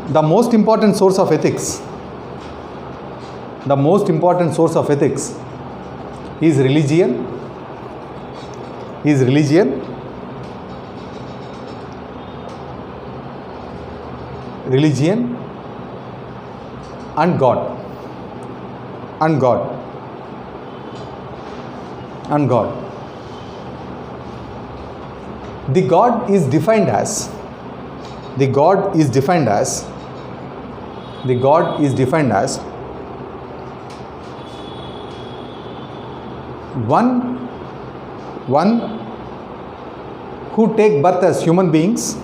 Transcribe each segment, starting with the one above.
the most important source of ethics, the most important source of ethics is religion, religion and God. The God is defined as one who take birth as human beings,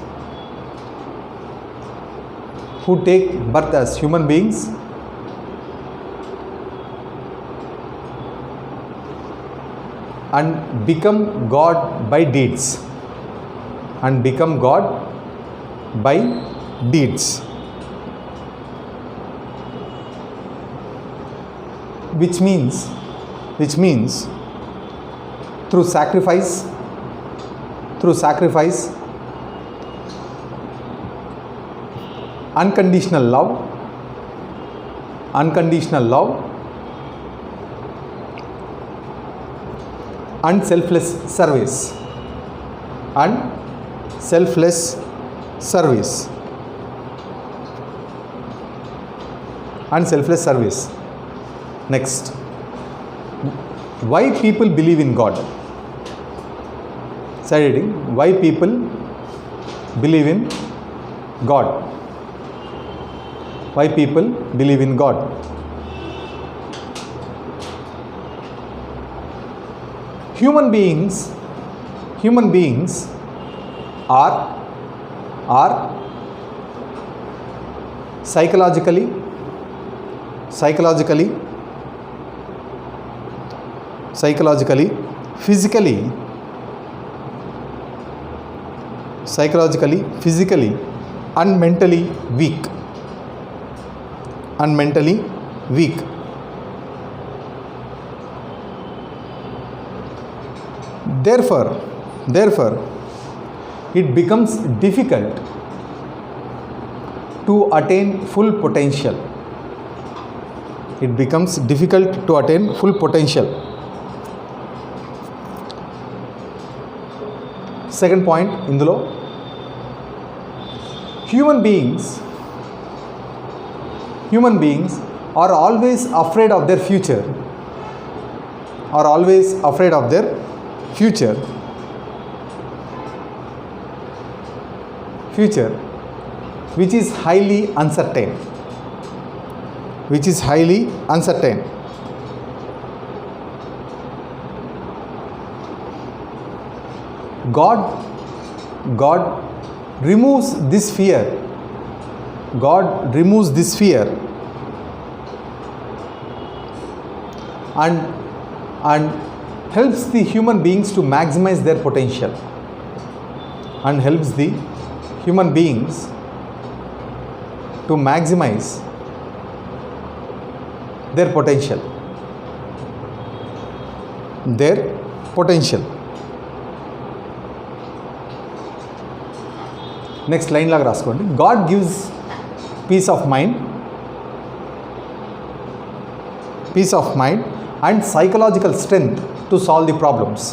and become God by deeds, which means through sacrifice, unconditional love, and selfless service, Next, why people believe in God? Side heading, why people believe in God? Human beings are psychologically, physically and mentally weak. Therefore, it becomes difficult to attain full potential. Second point, indulo human beings are always afraid of their future, which is highly uncertain. God removes this fear. And helps the human beings to maximize their potential. Next line laga raskondi. God gives peace of mind and psychological strength to solve the problems.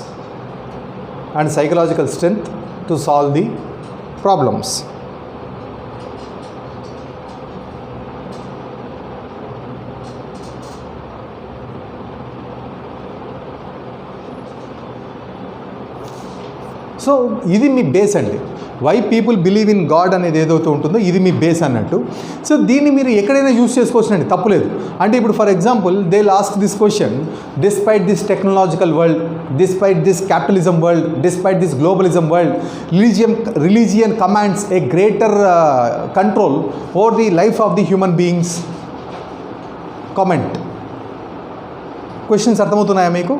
So ఇది మీ base అండి. Why people believe in God అనేది ఏదైతే ఉంటుందో ఇది మీ base అన్నట్టు. So దీన్ని మీరు ఎక్కడైనా యూస్ చేసుకోవచ్చునండి, తప్పులేదు. అంటే ఇప్పుడు for example they last this question, despite this technological world, despite this capitalism world, despite this globalism world, religion commands a greater control over the life of the human beings. Comment. Questions అర్థమవుతున్నాయా మీకు?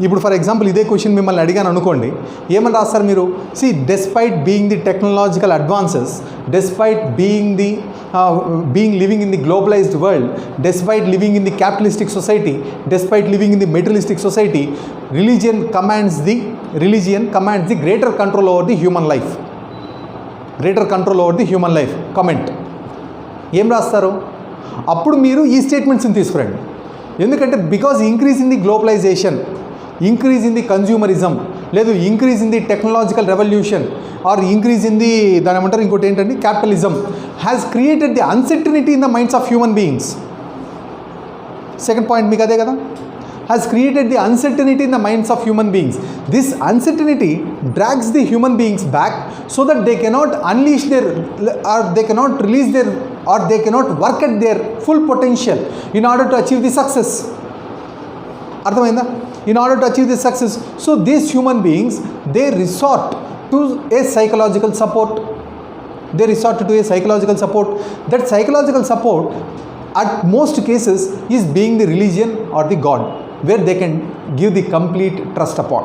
ఇప్పుడు for example ఇదే question మిమ్మల్ని అడిగాను అనుకోండి, ఏమని రాస్తారు మీరు? See despite being the technological advances, despite being living in the globalised world, despite living in the capitalistic society, despite living in the materialistic society, religion commands the greater control over the human life. Greater control over the human life. Comment ఏం రాస్తారు? అప్పుడు మీరు ఈ స్టేట్మెంట్స్ని తీసుకురండి. ఎందుకంటే because increase in the globalisation, increase in the consumerism, లేదు increase in the technological revolution or increase in the దాని ఏమంటారు ఇంకోటి ఏంటంటే capitalism has created the uncertainty in the minds of human beings. Second point మీకు అదే కదా, has created the uncertainty in the minds of human beings. This uncertainty drags the human beings back so that they cannot unleash their, or they cannot release their, or they cannot work at their full potential in order to achieve the success. Arthamainda? In order to achieve the success. So these human beings, they resort to a psychological support. They resort to a psychological support. That psychological support at most cases is being the religion or the God, where they can give the complete trust upon.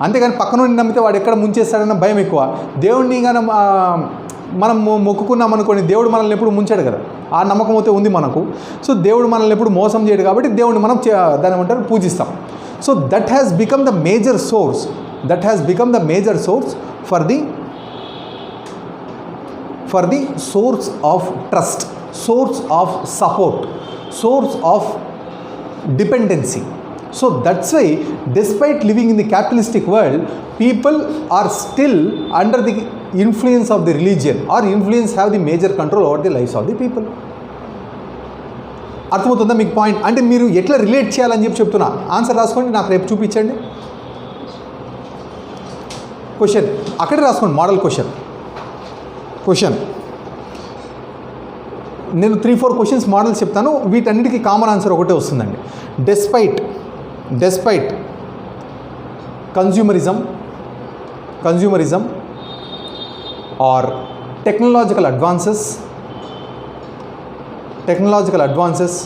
అంతేగాని పక్కన నమ్మితే వాడు ఎక్కడ ముంచేస్తాడన్న భయం ఎక్కువ. దేవుడిని కానీ మనం మొక్కుకున్నాం అనుకోని దేవుడు మనల్ని ఎప్పుడు ముంచాడు కదా, ఆ నమ్మకం అయితే ఉంది మనకు. సో దేవుడు మనల్ని ఎప్పుడు మోసం చేయడు కాబట్టి దేవుడిని మనం దాని ఏమంటారు పూజిస్తాం. So that has become the major source, that has become the major source for the source of trust, source of support, source of dependency. So that's why despite living in the capitalistic world, people are still under the influence of the religion, or influence have the major control over the lives of the people. అర్థమవుతుందా మీకు point? అంటే మీరు ఎట్లా relate చేయాలని చెప్తున్నా. Answer రాసుకోండి, నాకు రేపు చూపించండి. క్వశ్చన్ అక్కడే రాసుకోండి, మోడల్ క్వశ్చన్. నేను 3-4 క్వశ్చన్స్ మోడల్స్ చెప్తాను, వీటన్నిటికీ కామన్ ఆన్సర్ ఒకటే వస్తుందండి. Despite consumerism or technological advances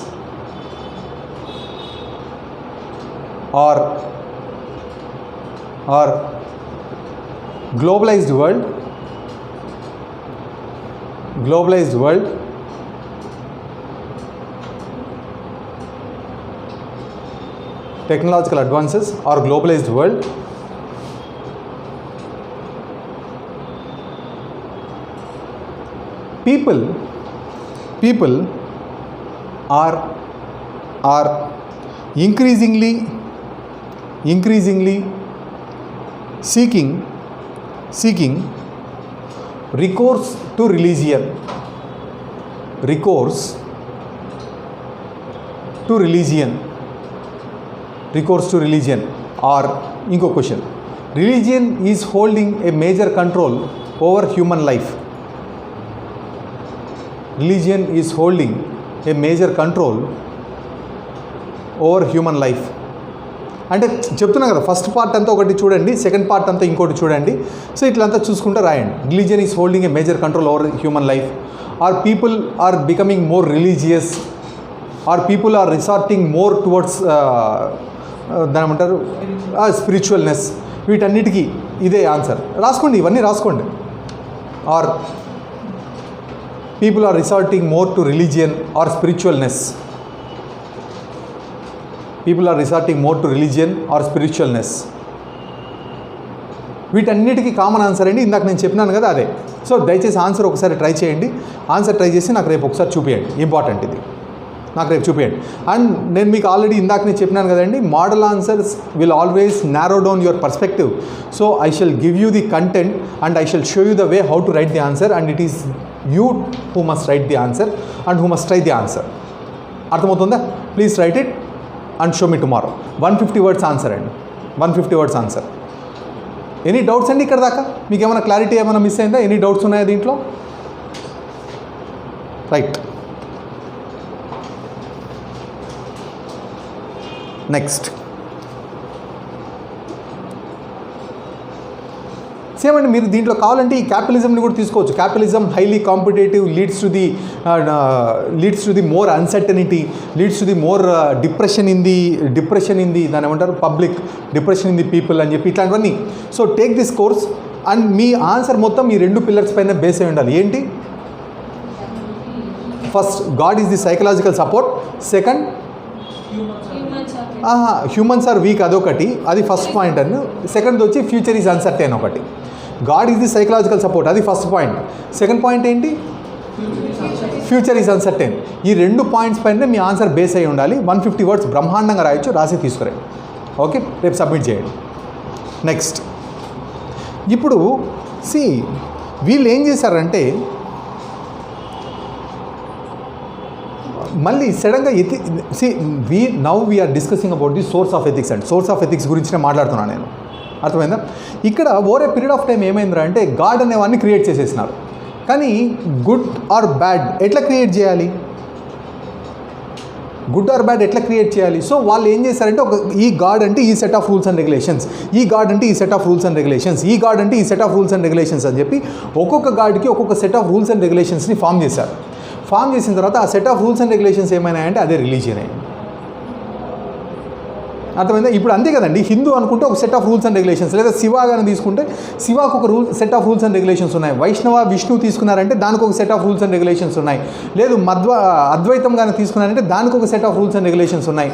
or globalized world, technological advances or globalized world, people are increasingly seeking recourse to religion or inko question, religion is holding a major control over human life. Religion is holding a major control over human life. అంటే చెప్తున్నా కదా, first part అంతా ఒకటి చూడండి, second part అంతా ఇంకోటి చూడండి. So ఇట్లంతా చూసుకుంటూ రాయండి. Religion is holding a major control over human life, or people are becoming more religious, or people are resorting more towards దాని ఏమంటారు స్పిరిచువల్నెస్. వీటన్నిటికీ ఇదే ఆన్సర్. రాసుకోండి, ఇవన్నీ రాసుకోండి. Or people are resorting more to religion or spiritualness. వీటన్నిటికీ common answer అండి. ఇందాక నేను చెప్పినాను కదా అదే. సో దయచేసి ఆన్సర్ ఒకసారి ట్రై చేయండి. ఆన్సర్ ట్రై చేసి నాకు రేపు ఒకసారి చూపించండి. ఇంపార్టెంట్ ఇది, నాకు రేపు చూపించండి. అండ్ నేను మీకు ఆల్రెడీ ఇందాక నేను చెప్పినాను కదండి, model answers will always narrow down your perspective. So I shall give you the content and I shall show you the way how to write the answer, and it is you who must write the answer and who must try the answer. అర్థమవుతుందా? Please write it and show me tomorrow. 150 words answer అండి, 150 words answer. Any doubts అండి ఇక్కడ దాకా? మీకు ఏమైనా clarity ఏమైనా miss అయిందా? Any doubts ఉన్నాయా దీంట్లో? రైట్, నెక్స్ట్ సేమ్ అండి. మీరు దీంట్లో కావాలంటే ఈ క్యాపిటలిజంని కూడా తీసుకోవచ్చు. Capitalism highly competitive, leads to the more uncertainty, leads to the more depression in the దాని ఏమంటారు public, depression in the people అని చెప్పి ఇట్లాంటివన్నీ. So take this course and మీ ఆన్సర్ మొత్తం ఈ 2 పిల్లర్స్ పైన బేస్ అయి ఉండాలి. ఏంటి? First, God is the psychological support. Second, humans are weak, అదొకటి, అది ఫస్ట్ పాయింట్. అండ్ సెకండ్ వచ్చి ఫ్యూచర్ ఈజ్ అన్సర్టైన్ ఒకటి. God is the psychological support, అది ఫస్ట్ పాయింట్. సెకండ్ పాయింట్ ఏంటి? Future is uncertain. ఈ 2 పాయింట్స్ పైన మీ ఆన్సర్ బేస్ అయి ఉండాలి. 150 వర్డ్స్ బ్రహ్మాండంగా రాయొచ్చు, రాసి తీసుకురండి. ఓకే, రేపు సబ్మిట్ చేయండి. నెక్స్ట్, ఇప్పుడు వీళ్ళు ఏం చేశారంటే మళ్ళీ సడన్గా we are discussing about the source of ethics and source of ethics గురించినే మాట్లాడుతున్నాను నేను. అర్థమైందా? ఇక్కడ over a period of time ఏమైందిరా అంటే గాడ్ అనేవాడిని క్రియేట్ చేసేసినారు. కానీ గుడ్ ఆర్ బ్యాడ్ ఎట్లా క్రియేట్ చేయాలి? గుడ్ ఆర్ బ్యాడ్ ఎట్లా క్రియేట్ చేయాలి? సో వాళ్ళు ఏం చేశారంటే ఈ గాడ్ అంటే ఈ set of rules and regulations, ఈ గాడ్ అంటే ఈ set of rules and regulations, ఈ గాడ్ అంటే ఈ set of rules and regulations అని చెప్పి ఒక్కొక్క గాడ్కి ఒక్కొక్క సెట్ ఆఫ్ రూల్స్ అండ్ రెగ్యులేషన్స్ని ఫామ్ చేశారు. ఫామ్ చేసిన తర్వాత ఆ set of rules and regulations ఏమైనాయంటే అదే రిలీజియన్ అయ్యింది. అర్థమైందా? ఇప్పుడు అంతే కదండి, హిందూ అనుకుంటే ఒక set of rules and regulations, లేదా శివ కానీ తీసుకుంటే శివాకు ఒక set of rules and regulations ఉన్నాయి. వైష్ణవ విష్ణు తీసుకున్నారంటే దానికి ఒక set of rules and regulations ఉన్నాయి. లేదు అద్వైతం కానీ తీసుకున్నారంటే దానికి ఒక set of rules and regulations ఉన్నాయి.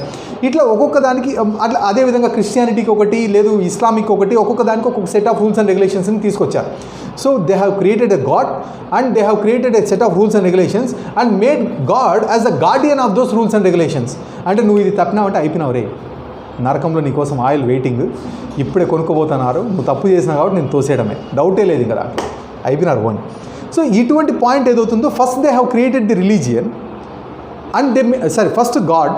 ఇట్లా ఒక్కొక్క దానికి అట్లా అదేవిధంగా క్రిస్టియానిటీకి ఒకటి, లేదు ఇస్లామిక్ ఒకటి, ఒక్కొక్క దానికి ఒక్కొక్క సెట్ ఆఫ్ రూల్స్ అండ్ రెగ్యులేషన్స్ని తీసుకొచ్చారు. So they have created a God and they have created a set of rules and regulations and made God as the guardian of those rules and regulations. అంటే నువ్వు ఇది తప్పినావంటే అయిపోయినావు రే, నరకంలో నీకోసం oil waiting, ఇప్పుడే కొనుక్కోబోతున్నారు, నువ్వు తప్పు చేసినావు కాబట్టి నేను తోసేయడమే, డౌటే లేదు ఇంకా అయిపోయినారు పోండి. సో ఇటువంటి పాయింట్ ఏదవుతుందో first they have created the religion and first god,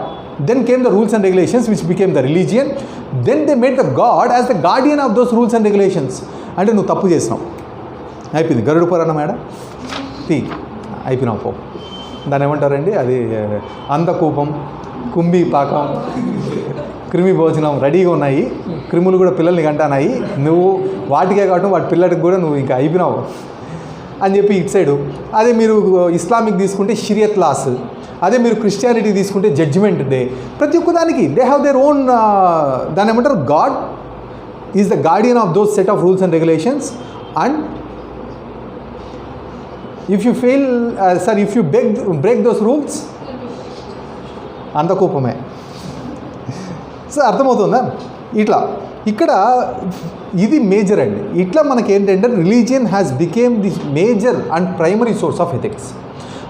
then came the rules and regulations which became the religion, then they made the God as the guardian of those rules and regulations. అంటే నువ్వు తప్పు చేసినావు, అయిపోయింది, గరుడ పురాణం మేడ అయిపోయినావు పో. దాన్ని ఏమంటారండి, అది అంధకూపం, కుంభీ పాకం, క్రిమి భోజనం రెడీగా ఉన్నాయి, క్రిములు కూడా పిల్లల్ని కంటానాయి, నువ్వు వాటికే కావటం వాటి పిల్లడికి కూడా నువ్వు ఇంకా అయిపోయినావు అని చెప్పి ఇటు సైడు. అదే మీరు ఇస్లామిక్ తీసుకుంటే షరియత్ లాస్, అదే మీరు క్రిస్టియానిటీ తీసుకుంటే జడ్జిమెంట్ డే. ప్రతి ఒక్క దానికి దే హ్యావ్ దేర్ ఓన్, దాన్ని ఏమంటారు, god is the guardian of those set of rules and regulations. And if you fail if you break those rules అంధకూపమే. సో అర్థమవుతుందా? ఇట్లా ఇక్కడ ఇది మేజర్ అండి. ఇట్లా మనకి ఏంటంటే religion has become the major and primary source of ethics.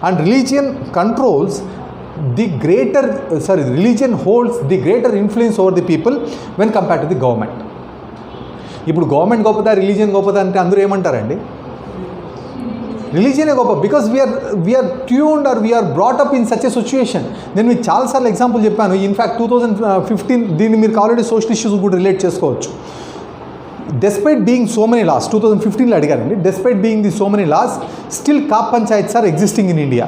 And religion controls the greater religion holds the greater influence over the people when compare to the government. ఇప్పుడు గవర్నమెంట్ గొప్పదా, రిలీజియన్ గొప్పదా అంటే అందరూ ఏమంటారండి, రిలీజియనే గొప్ప, because we are tuned or we are brought up in such a situation. నేను మీకు చాలాసార్లు ఎగ్జాంపుల్ చెప్పాను. ఇన్ఫ్యాక్ట్ 2015 దీన్ని మీరు ఆల్రెడీ సోషల్ ఇష్యూస్ కూడా రిలేట్ చేసుకోవచ్చు. Despite being so many laws, 2015లో అడిగారండి, despite being the so many laws still khap panchayats are existing in India.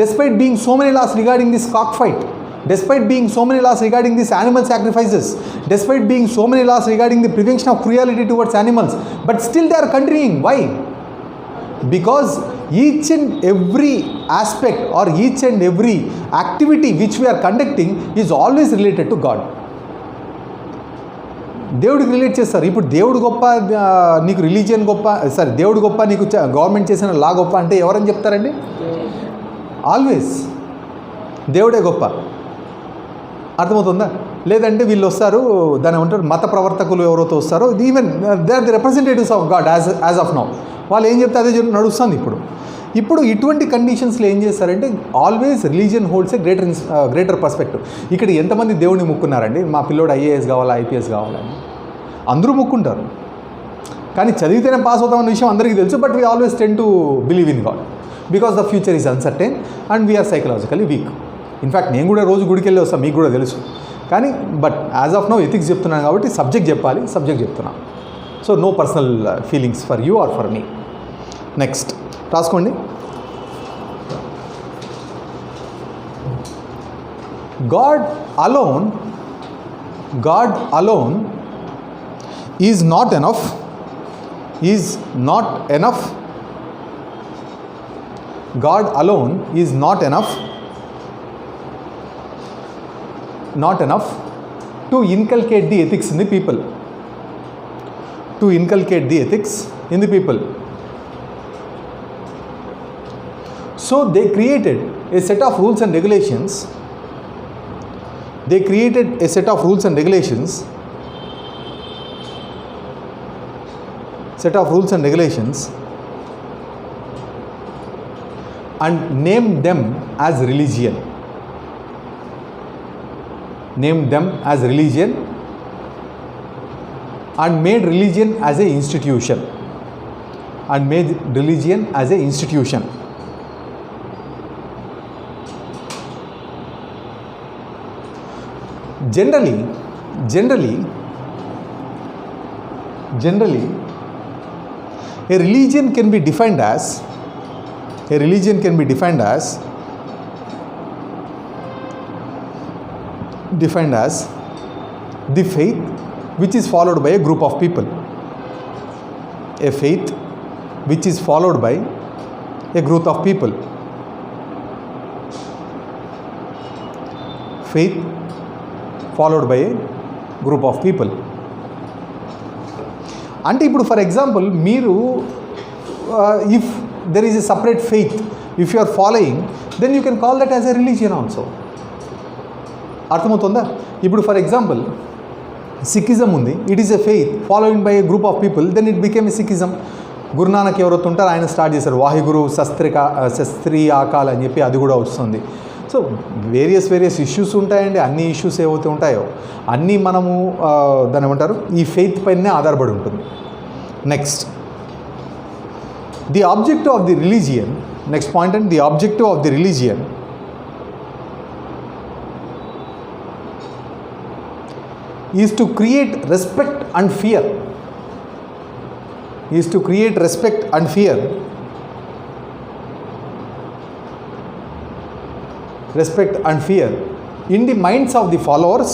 Despite being so many laws regarding this cockfight, despite being so many laws regarding these animal sacrifices, despite being so many laws regarding the prevention of cruelty towards animals, but still they are continuing. Why? Because each and every aspect or each and every activity which we are conducting is always related to God. దేవుడికి relate చేస్తారు. ఇప్పుడు దేవుడు గొప్ప, నీకు religion గొప్ప, దేవుడు గొప్ప, నీకు గవర్నమెంట్ చేసిన లా గొప్ప అంటే ఎవరని చెప్తారండి? ఆల్వేస్ దేవుడే గొప్ప. అర్థమవుతుందా? లేదంటే వీళ్ళు వస్తారు, దాని ఏమంటారు, మత ప్రవర్తకులు ఎవరైతే వస్తారో, even they are the representatives of God as of now. వాళ్ళు ఏం చెప్తే అదే నడుస్తుంది. ఇప్పుడు ఇటువంటి కండిషన్స్లో ఏం చేస్తారంటే ఆల్వేస్ రిలీజియన్ హోల్డ్స్ ఏ గ్రేటర్ పర్స్పెక్టివ్. ఇక్కడ ఎంతమంది దేవుడిని ముక్కున్నారండి, మా పిల్లోడు IAS కావాలా, IPS కావాలని అందరూ ముక్కుంటారు. కానీ చదివితేనే పాస్ అవుతామన్న విషయం అందరికీ తెలుసు. But we always tend to believe in God because the future is uncertain and we're psychologically weak. In fact నేను కూడా రోజు గుడికి వెళ్ళి వస్తాను, మీకు కూడా తెలుసు. కానీ but as of now ethics చెప్తున్నాను కాబట్టి సబ్జెక్ట్ చెప్పాలి, సబ్జెక్ట్ చెప్తున్నాను. So no personal feelings for you or for me. Next రాసుకోండి. God alone is not enough. God alone is not enough to inculcate the ethics in the people. So they created a set of rules and regulations. set of rules and regulations and name them as religion. Named them as religion and made religion as a institution. And made religion as a institution. Generally, a religion can be defined as the faith which is followed by a group of people. A faith which is followed by a group of people. Faith followed by a group of people. అంటే ఇప్పుడు for example మీరు if there is a separate faith if you are following then you can call that as a religion also. అర్థమవుతుందా? ఇప్పుడు for example Sikhism ఉంది, it is a faith following by a group of people, then it became a Sikhism. Guru Nanak ఎవరైతే ఉంటారో ఆయన start చేశారు వాహిగురు శస్త్రియాకాల్ అని చెప్పి, అది కూడా వస్తుంది. సో వేరియస్ ఇష్యూస్ ఉంటాయండి. అన్ని ఇష్యూస్ ఏవైతే ఉంటాయో అన్నీ మనము దాన్ని ఏమంటారు, ఈ ఫెయిత్ పైనే ఆధారపడి ఉంటుంది. Next, the objective of the religion, next point and the objective of the religion is to create respect and fear. Is to create respect and fear. Respect and fear in the minds of the followers,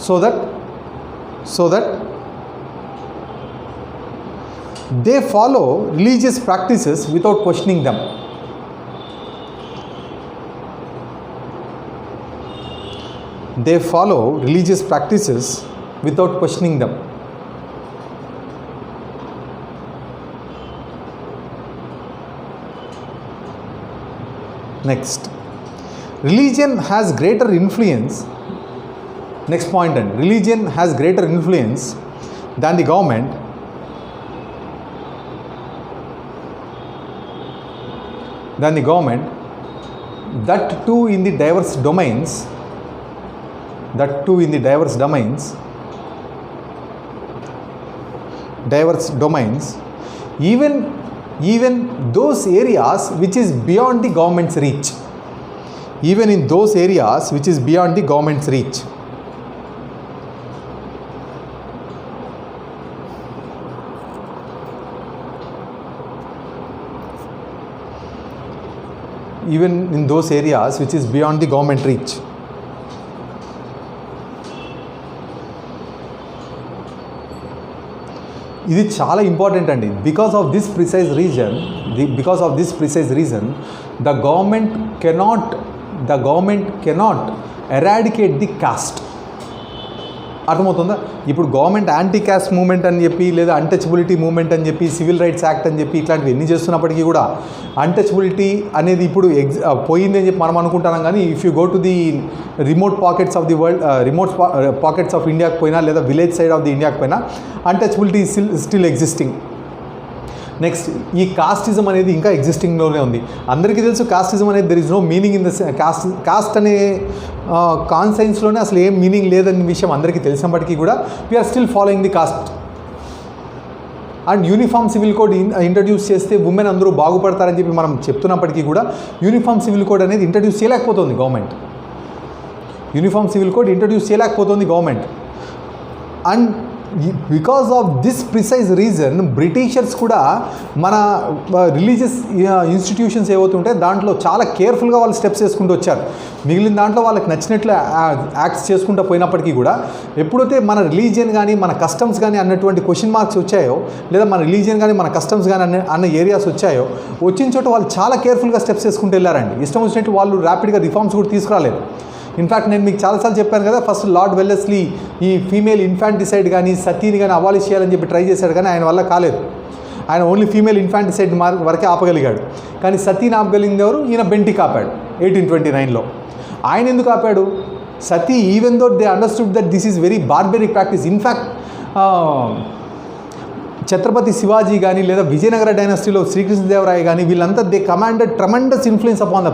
so that they follow religious practices without questioning them. They follow religious practices without questioning them. Next, religion has greater influence. Next point, and religion has greater influence than the government. That too in the diverse domains, even those areas which is beyond the government's reach. Even in those areas which is beyond the government's reach. Even in those areas which is beyond the government reach. ఇది చాలా important అండి. Because of this precise reason the government cannot eradicate the cost. అర్థమవుతుందా? ఇప్పుడు government anti caste movement అని చెప్పి, లేదా untouchability movement అని చెప్పి, సివిల్ రైట్స్ యాక్ట్ అని చెప్పి ఇట్లాంటివి ఎన్ని చేస్తున్నప్పటికీ కూడా అన్టచబిలిటీ అనేది ఇప్పుడు పోయింది అని చెప్పి మనం అనుకుంటున్నాం. కానీ if you go to the remote pockets of the world, remote pockets of ఇండియాకి పోయినా, లేదా విలేజ్ సైడ్ ఆఫ్ ది ఇండియాకి పోయినా అన్టచబిలిటీ స్టిల్ ఎగ్జిస్టింగ్. నెక్స్ట్, ఈ కాస్టిజం అనేది ఇంకా ఎగ్జిస్టింగ్లోనే ఉంది. అందరికీ తెలుసు కాస్టిజం అనేది there is no meaning in the caste అనే కాన్సైన్స్లోనే అసలు ఏం మీనింగ్ లేదనే విషయం అందరికీ తెలిసినప్పటికీ కూడా we are still following the caste. And uniform civil code introduce చేస్తే ఉమెన్ అందరూ బాగుపడతారని చెప్పి మనం చెప్తున్నప్పటికీ కూడా యూనిఫామ్ సివిల్ కోడ్ అనేది ఇంట్రడ్యూస్ చేయలేకపోతుంది government. And because of this precise reason Britishers కూడా మన రిలీజియస్ ఇన్స్టిట్యూషన్స్ ఏవైతే ఉంటాయో దాంట్లో చాలా కేర్ఫుల్గా వాళ్ళు స్టెప్స్ వేసుకుంటూ వచ్చారు. మిగిలిన దాంట్లో వాళ్ళకి నచ్చినట్లు యాక్ట్స్ చేసుకుంటూ పోయినప్పటికీ కూడా ఎప్పుడైతే మన రిలీజియన్ కానీ మన కస్టమ్స్ కానీ అన్నటువంటి క్వశ్చన్ మార్క్స్ వచ్చాయో, లేదా మన రిలీజియన్ కానీ మన కస్టమ్స్ కానీ అన్న ఏరియాస్ వచ్చాయో, వచ్చిన చోట వాళ్ళు చాలా కేర్ఫుల్గా స్టెప్స్ వేసుకుంటూ వెళ్ళారండి. ఇష్టం వచ్చినట్టు వాళ్ళు ర్యాపిడ్గా రిఫార్మ్స్ కూడా తీసుకురాలేదు. ఇన్ఫ్యాక్ట్ నేను మీకు చాలాసార్లు చెప్పాను కదా, ఫస్ట్ లార్డ్ వెల్లెస్లీ ఈ ఫీమేల్ ఇన్ఫాంటిసైడ్ కానీ సతీని కానీ అబాలిష్ చేయాలని చెప్పి ట్రై చేశాడు, కానీ ఆయన వల్ల కాలేదు. ఆయన ఓన్లీ ఫీమేల్ ఇన్ఫాంటిసైడ్ వరకే ఆపగలిగాడు. కానీ సతీని ఆపగలిగింది ఎవరు? ఈయన బెంటిక్ ఆపాడు 1829లో. ఆయన ఎందుకు ఆపాడు? Sati even though they understood that this is very barbaric practice. In fact Chhatrapati Shivaji కానీ లేదా విజయనగర డైనాసిటీలో శ్రీకృష్ణదేవరాయ కానీ వీళ్ళంతా they commanded tremendous influence upon the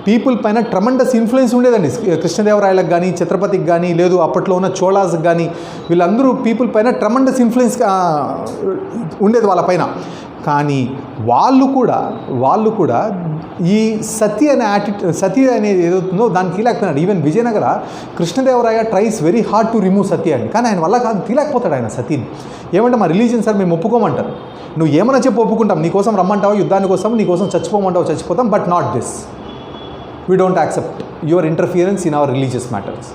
people పైన ట్రమండస్ ఇన్ఫ్లుయెన్స్ ఉండేదండి. కృష్ణదేవరాయలకు కానీ చత్రపతికి కానీ లేదు అప్పట్లో ఉన్న చోళాస్కి కానీ వీళ్ళందరూ పీపుల్ పైన ట్రమండస్ ఇన్ఫ్లుయెన్స్ ఉండేది వాళ్ళ పైన. కానీ వాళ్ళు కూడా ఈ సతీ అనేది ఏదవుతుందో దానికి తీలేకపోయినాడు. Even Vijayanagara Krishnadevaraya tries very hard to remove sati అని, కానీ ఆయన వల్ల కాదు, తీలేకపోతాడు ఆయన సతీని. ఏమంటే మా రిలీజియన్ సార్ మేము ఒప్పుకోమంటారు, నువ్వు ఏమైనా చెప్పి ఒప్పుకుంటాం, నీకోసం రమ్మంటావు యుద్ధాని కోసం, నీకోసం చచ్చిపోమంటావు చచ్చిపోతాం, but not this, we don't accept your interference in our religious matters.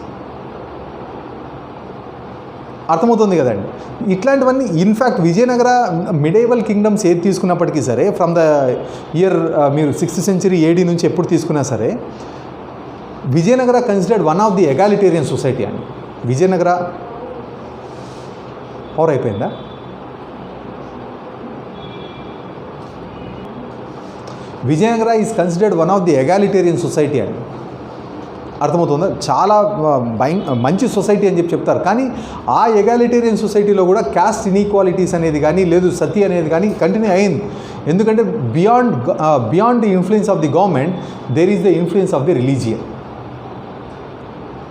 అర్థమవుతుంది కదండి. ఇట్లాంటివన్నీ ఇన్ఫ్యాక్ట్ విజయనగర మిడేవల్ కింగ్డమ్స్ ఏది తీసుకున్నప్పటికీ సరే ఫ్రమ్ ద ఇయర్ మీరు 6th century AD నుంచి ఎప్పుడు తీసుకున్నా సరే Vijayanagara considered one of the egalitarian society అండి. విజయనగర పవర్ అయిపోయిందా? Vijayanagara is considered one of the egalitarian society అండి. అర్థమవుతుందా? చాలా మంచి సొసైటీ అని చెప్తారు, కానీ ఆ ఎగాలిటేరియన్ సొసైటీలో కూడా క్యాస్ట్ ఇన్ఈక్వాలిటీస్ అనేది కానీ లేదు సతీ అనేది కానీ కంటిన్యూ అయింది. ఎందుకంటే beyond the influence of the government there is the influence of the religion.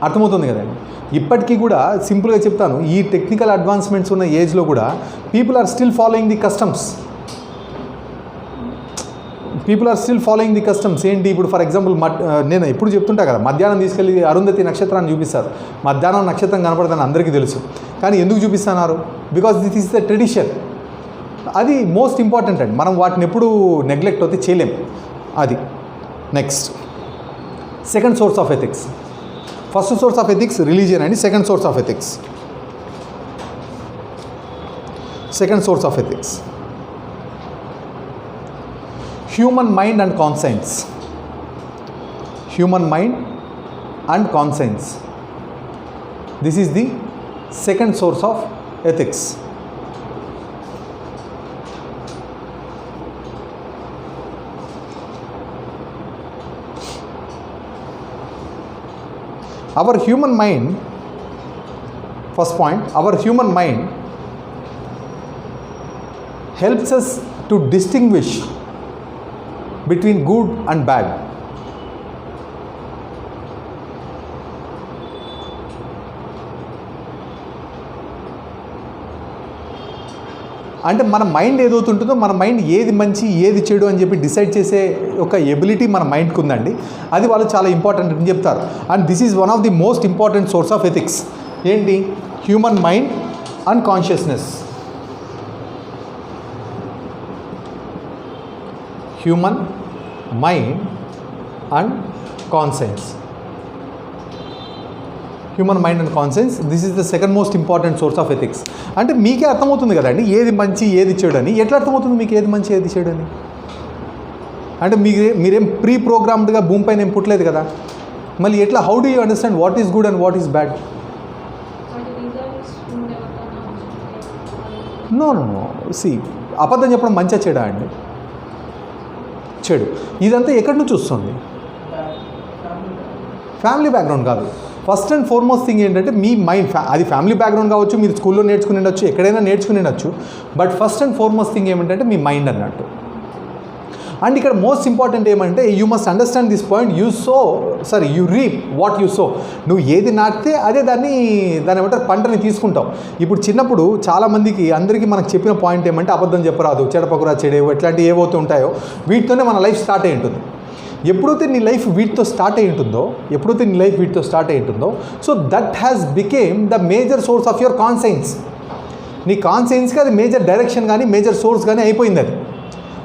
అర్థమవుతుంది కదండి. ఇప్పటికీ కూడా సింపుల్గా చెప్తాను, ఈ టెక్నికల్ అడ్వాన్స్మెంట్స్ ఉన్న ఏజ్లో కూడా people are still following the customs. ఏంటి ఇప్పుడు ఫర్ ఎగ్జాంపుల్ నేను ఎప్పుడు చెప్తుంటా కదా, మధ్యాహ్నం తీసుకెళ్ళి అరుంధతి నక్షత్రాన్ని చూపిస్తారు. మధ్యాహ్నం నక్షత్రం కనపడదని అందరికీ తెలుసు, కానీ ఎందుకు చూపిస్తున్నారు? Because this is the tradition. అది మోస్ట్ ఇంపార్టెంట్ అండి. మనం వాటిని ఎప్పుడు నెగ్లెక్ట్ అయితే చేయలేం. అది next second source of ethics. First source of ethics religion అండి. Second source of ethics human mind and conscience. This is the second source of ethics. Our human mind, first point, our human mind helps us to distinguish between good and bad. అంటే మన mind ఏదవుతుంటుందో మన mind ఏది మంచి ఏది చెడు అని చెప్పి decide చేసే ఒక ఎబిలిటీ మన మైండ్కి ఉందండి. అది వాళ్ళు చాలా ఇంపార్టెంట్ అని చెప్తారు. And this is one of the most important source of ethics. ఏంటి? Human mind and consciousness. Human mind and conscience. This is the second most important source of ethics. అంటే మీకే అర్థమవుతుంది కదండి ఏది మంచి ఏది చెడు అని. ఎట్లా అర్థమవుతుంది మీకు ఏది మంచి ఏది చెడు అని? అంటే మీరేం ప్రీ ప్రోగ్రామ్డ్గా భూమిపైన ఏం పుట్టలేదు కదా. మళ్ళీ ఎట్లా, how do you understand what is good and what is bad? No see, అబద్ధం చెప్పడం మంచిగా చెడా అండి? చెడు. ఇదంతా ఎక్కడి నుంచి వస్తుంది? ఫ్యామిలీ బ్యాక్గ్రౌండ్ కాదు. ఫస్ట్ అండ్ ఫార్మోస్ట్ థింగ్ ఏంటంటే మీ మైండ్. అది ఫ్యామిలీ బ్యాక్గ్రౌండ్ కావచ్చు, మీరు స్కూల్లో నేర్చుకుని ఉండొచ్చు, ఎక్కడైనా నేర్చుకుని ఉండొచ్చు, but first and foremost thing ఏమిటంటే మీ మైండ్ అన్నట్టు. అండ్ ఇక్కడ మోస్ట్ ఇంపార్టెంట్ ఏమంటే you must understand this point. You reap what you so. నువ్వు ఏది నాటితే అదే దాన్ని ఏమంటారు పంటని తీసుకుంటావు. ఇప్పుడు చిన్నప్పుడు చాలామందికి అందరికీ మనకు చెప్పిన పాయింట్ ఏమంటే అబద్ధం చెప్పరాదు, చెడపకురా చెడేవు, ఇట్లాంటివి ఏవైతే ఉంటాయో వీటితోనే మన లైఫ్ స్టార్ట్ అయి ఉంటుంది. ఎప్పుడైతే నీ లైఫ్ వీటితో స్టార్ట్ అయి ఉంటుందో so that has became the major source of your conscience. నీ కాన్సైన్స్కి అది మేజర్ డైరెక్షన్ కానీ మేజర్ సోర్స్ కానీ అయిపోయింది అది.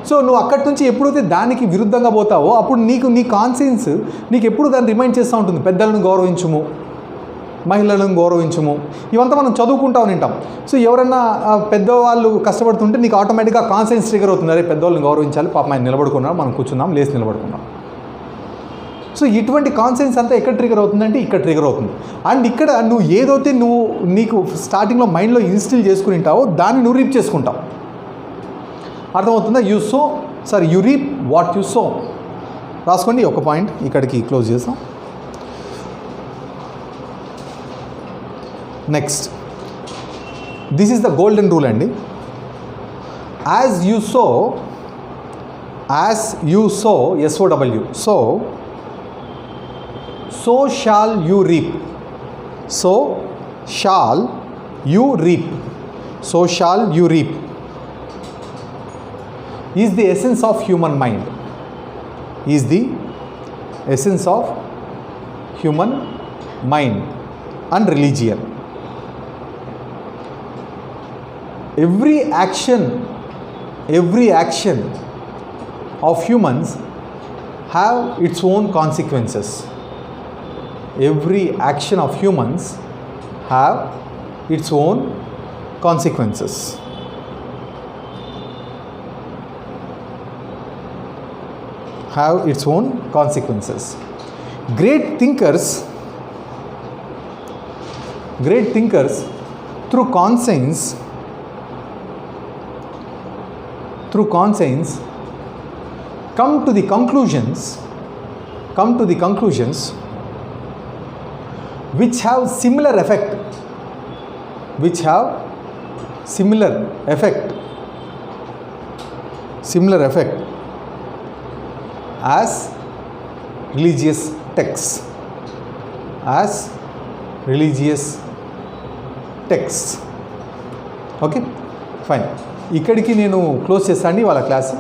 సో నువ్వు అక్కడి నుంచి ఎప్పుడైతే దానికి విరుద్ధంగా పోతావో అప్పుడు నీ కాన్సైన్స్ నీకు ఎప్పుడు దాన్ని రిమైండ్ చేస్తూ ఉంటుంది. పెద్దలను గౌరవించుము, మహిళలను గౌరవించుము, ఇవంతా మనం చదువుకుంటా ఉంటాం. సో ఎవరన్నా పెద్దవాళ్ళు కష్టపడుతుంటే నీకు ఆటోమేటిక్గా కాన్సైన్స్ ట్రిగర్ అవుతుంది. అరే పెద్దవాళ్ళని గౌరవించాలి, పాపం ఆయన నిలబడుకున్నాం, మనం కూర్చున్నాం, లేచి నిలబడుకున్నాం. సో ఇటువంటి కాన్సెన్స్ అంతా ఎక్కడ ట్రిగర్ అవుతుందంటే ఇక్కడ ట్రిగర్ అవుతుంది. అండ్ ఇక్కడ నువ్వు ఏదైతే నీకు స్టార్టింగ్లో మైండ్లో ఇన్స్టిల్ చేసుకుని ఉంటావో దాన్ని నువ్వు రీప్ చేసుకుంటావు. అర్థమవుతుందా? You reap what you sow. రాసుకోండి, ఒక పాయింట్ ఇక్కడికి క్లోజ్ చేస్తాం. Next, this is the golden rule అండి. As you sow SOW, so shall you reap. So shall you reap. So shall you reap is the essence of human mind. Is the essence of human mind and religion. Every action of humans have its own consequences. Every action of humans have its own consequences. Have its own consequences. Great thinkers through conscience come to the conclusions which have similar effect as religious texts. Okay, fine. ఇక్కడికి నేను close చేస్తాను వాళ్ళ class.